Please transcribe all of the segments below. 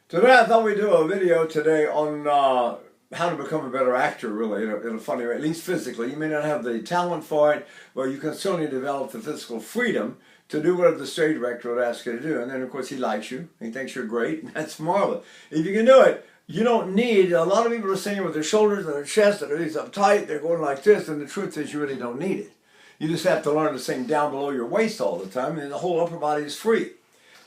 Today I thought we'd do a video today on how to become a better actor, really, in a funny way, at least physically. You may not have the talent for it, but you can certainly develop the physical freedom to do whatever the stage director would ask you to do. And then, of course, he likes you. He thinks you're great, and that's marvelous. If you can do it, you don't need, a lot of people are singing with their shoulders and their chest, and they're uptight, they're going like this, and the truth is you really don't need it. You just have to learn to sing down below your waist all the time, and the whole upper body is free.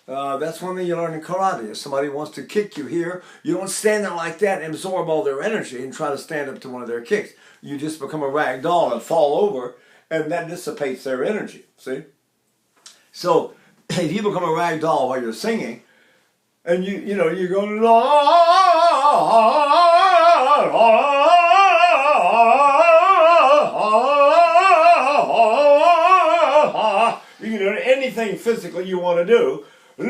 That's one thing you learn in karate. If somebody wants to kick you here, you don't stand there like that and absorb all their energy and try to stand up to one of their kicks. You just become a rag doll and fall over, and that dissipates their energy. See? So if you become a rag doll while you're singing, and you go la la. You can do anything physically you want to do. La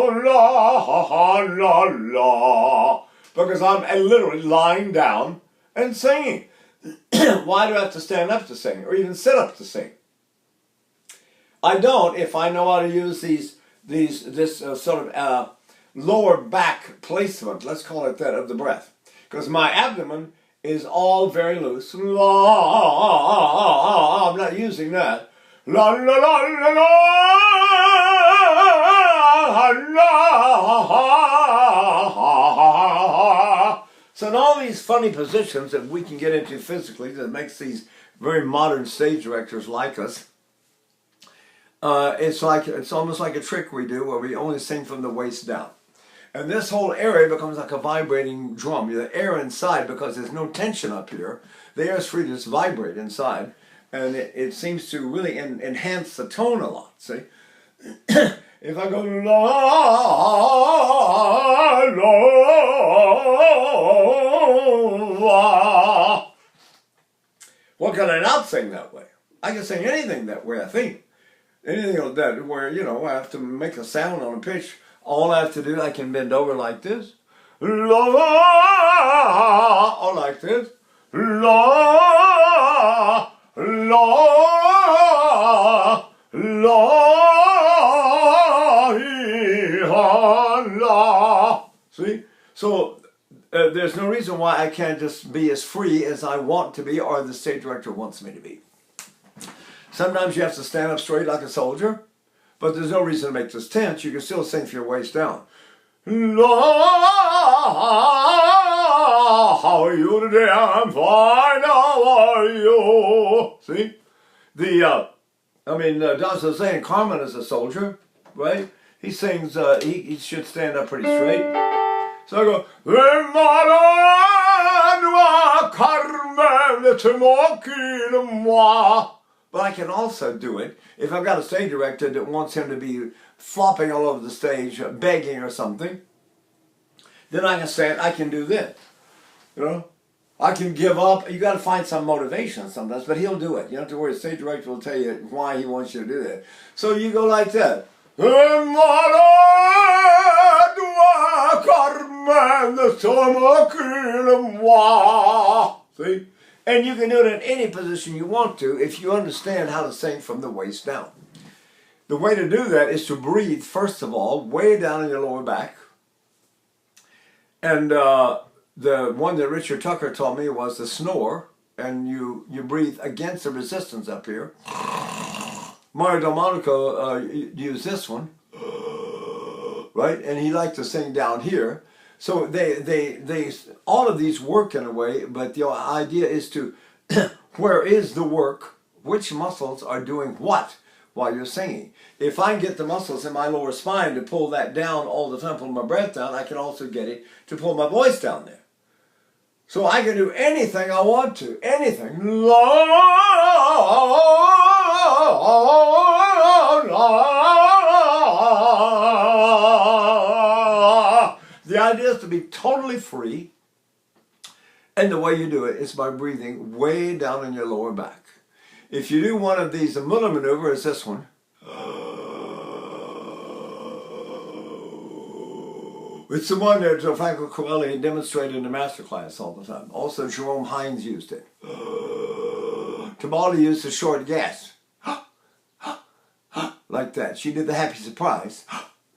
la la la, because I'm literally lying down and singing. Why do I have to stand up to sing or even sit up to sing? I don't if I know how to use this sort of lower back placement, let's call it that, of the breath, because my abdomen is all very loose. La, I'm not using that. La la la la la la. So in all these funny positions that we can get into physically that makes these very modern stage directors like us, it's almost like a trick we do where we only sing from the waist down. And this whole area becomes like a vibrating drum. The air inside, because there's no tension up here, the air is free to just vibrate inside. And it seems to really enhance the tone a lot, see? If I go la, la, what can I not sing that way? I can sing anything that way, I think. Anything like that where, I have to make a sound on a pitch. All I have to do, I can bend over like this. La, or like this. La, la, la, la. See? So there's no reason why I can't just be as free as I want to be or the stage director wants me to be. Sometimes you have to stand up straight like a soldier, but there's no reason to make this tense. You can still sing from your waist down. La, how are you today? I'm fine. How are you? See? That's the saying, Carmen is a soldier, right? He sings, he should stand up pretty straight. So I go, Carmen, but I can also do it if I've got a stage director that wants him to be flopping all over the stage, begging or something. Then I can do this. I can give up. You got to find some motivation sometimes, but he'll do it. You don't have to worry. The stage director will tell you why he wants you to do that. So you go like that. See? And you can do it in any position you want to if you understand how to sing from the waist down. The way to do that is to breathe, first of all, way down in your lower back. And the one that Richard Tucker taught me was the snore, and you breathe against the resistance up here. Mario Delmonico used this one, right? And he liked to sing down here. So they all of these work in a way, but the idea is to, where is the work? Which muscles are doing what while you're singing? If I get the muscles in my lower spine to pull that down all the time, pull my breath down, I can also get it to pull my voice down there. So I can do anything I want to, anything. The idea is to be totally free, and the way you do it is by breathing way down in your lower back. If you do one of these, the Muller maneuver is this one. It's the one that Franco Corelli demonstrated in the masterclass all the time. Also, Jerome Hines used it. Tabali used a short gas. like that. She did the happy surprise.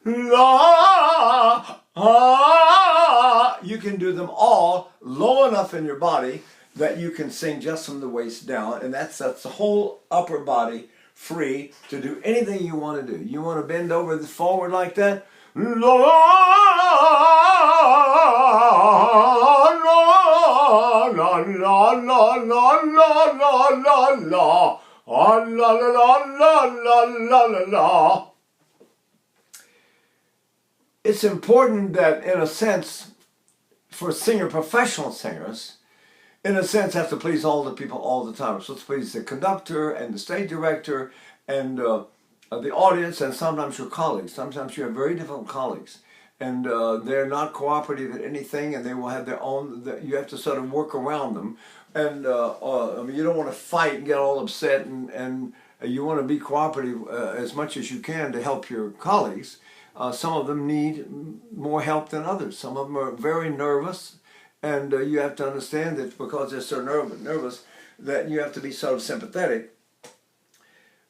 La, ah. You can do them all low enough in your body that you can sing just from the waist down, and that sets the whole upper body free to do anything you want to do. You want to bend over forward like that? La, la, la, la, la, la, la, la, la, la. La la la la la la la la. It's important that, in a sense, for professional singers, in a sense, have to please all the people all the time. So to please the conductor and the stage director and the audience, and sometimes your colleagues. Sometimes you have very difficult colleagues, and they're not cooperative at anything, and they will have their own. You have to sort of work around them. And I mean, you don't want to fight and get all upset, and you want to be cooperative as much as you can to help your colleagues. Some of them need more help than others. Some of them are very nervous, and you have to understand that because they're so nervous that you have to be sort of sympathetic.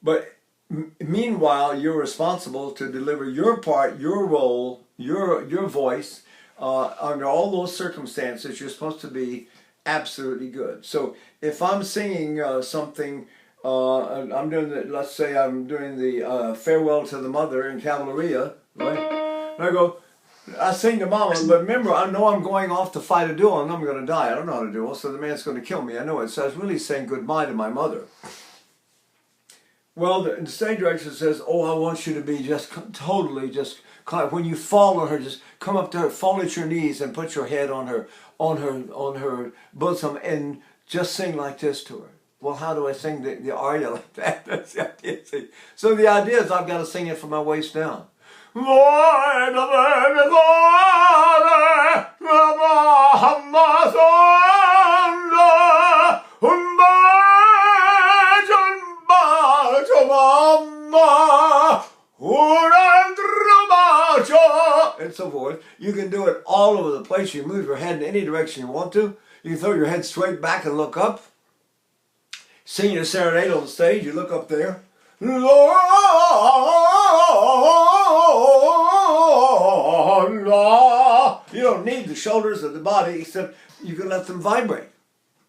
But meanwhile, you're responsible to deliver your part, your role, your voice. Under all those circumstances, you're supposed to be absolutely good. So if I'm singing something, I'm doing let's say I'm doing the Farewell to the Mother in Cavalleria, right? And I sing to Mama, but remember, I know I'm going off to fight a duel and I'm going to die. I don't know how to duel, so the man's going to kill me. I know it. So I was really saying goodbye to my mother. Well, the stage director says, "Oh, I want you to be just totally just when you fall on her, just come up to her, fall at your knees, and put your head on her bosom, and just sing like this to her." Well, how do I sing the aria like that? That's the idea. See? So the idea is I've got to sing it from my waist down. And so forth. You can do it all over the place. You move your head in any direction you want to. You can throw your head straight back and look up. Sing your serenade on the stage. You look up there. You don't need the shoulders of the body, except you can let them vibrate.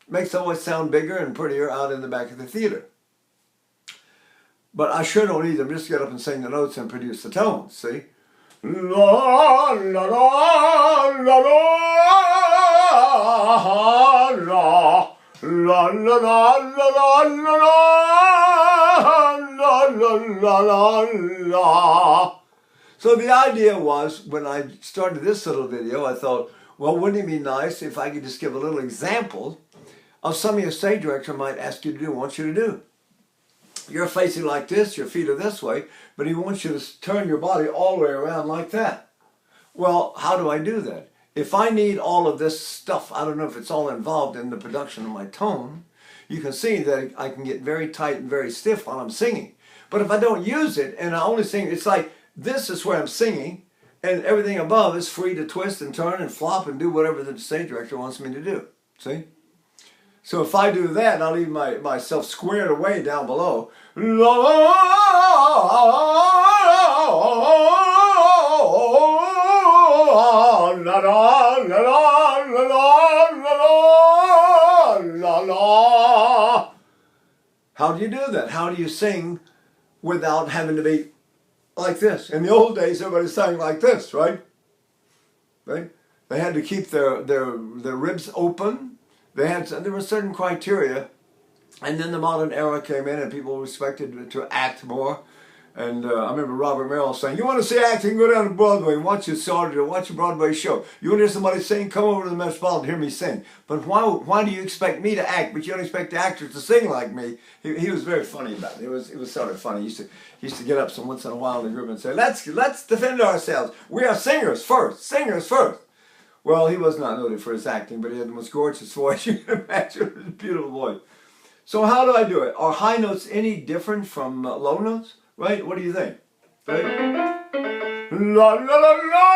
Makes the voice sound bigger and prettier out in the back of the theater. But I sure don't need them. Just get up and sing the notes and produce the tones, see? La la la la la la la la la la la. So the idea was, when I started this little video, I thought, well, wouldn't it be nice if I could just give a little example of something a stage director might ask you to do, wants you to do. You're facing like this, your feet are this way, but he wants you to turn your body all the way around like that. Well, how do I do that? If I need all of this stuff, I don't know if it's all involved in the production of my tone, you can see that I can get very tight and very stiff while I'm singing. But if I don't use it and I only sing, it's like this is where I'm singing, and everything above is free to twist and turn and flop and do whatever the stage director wants me to do. See? So if I do that, I'll leave myself squared away down below. How do you do that? How do you sing without having to be like this? In the old days, everybody sang like this, right? Right? They had to keep their ribs open. There were certain criteria, and then the modern era came in, and people expected to act more. And I remember Robert Merrill saying, "You want to see acting? Go down to Broadway and watch a Broadway show. You want to hear somebody sing? Come over to the Metropolitan and hear me sing. But why do you expect me to act, but you don't expect the actors to sing like me?" He was very funny about it. It was sort of funny. He used to get up once in a while in the group and say, "Let's defend ourselves. We are singers first. Singers first." Well, he was not noted for his acting, but he had the most gorgeous voice you can imagine. His beautiful voice. So how do I do it? Are high notes any different from low notes? Right? What do you think? Right? La la la la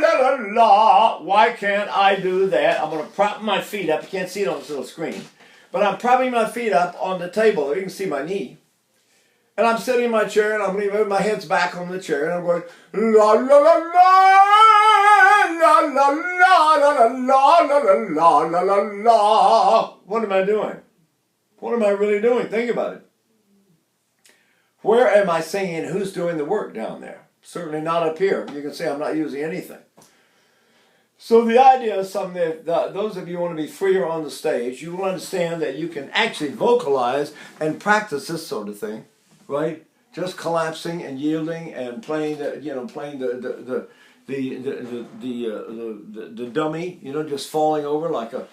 la la la. Why can't I do that? I'm going to prop my feet up. You can't see it on this little screen. But I'm propping my feet up on the table. You can see my knee. And I'm sitting in my chair, and I'm leaving, my head's back on the chair, and I'm going, la la la la, la la la la la la la la la la. What am I doing? What am I really doing? Think about it. Where am I singing? Who's doing the work down there? Certainly not up here. You can say I'm not using anything. So the idea is something that those of you who want to be freer on the stage, you will understand that you can actually vocalize and practice this sort of thing, right? Just collapsing and yielding and playing the dummy, just falling over like a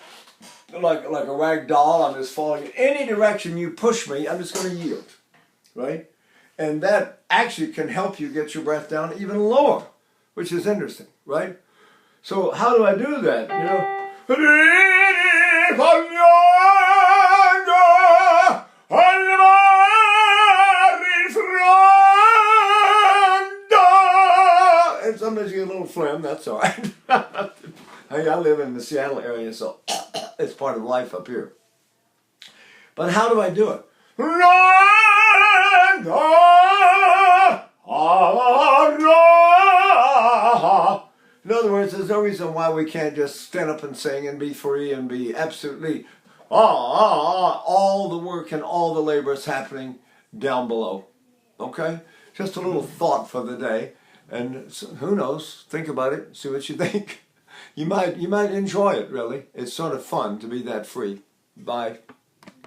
rag doll. I'm just falling in any direction you push me. I'm just going to yield, right? And that actually can help you get your breath down even lower, which is interesting, right? So how do I do that? And sometimes you get a little phlegm, that's all right. I live in the Seattle area, so it's part of life up here. But how do I do it? In other words, there's no reason why we can't just stand up and sing and be free and be absolutely all the work and all the labor is happening down below. Okay? Just a little thought for the day. And who knows? Think about it. See what you think. You might enjoy it, really. It's sort of fun to be that free. Bye.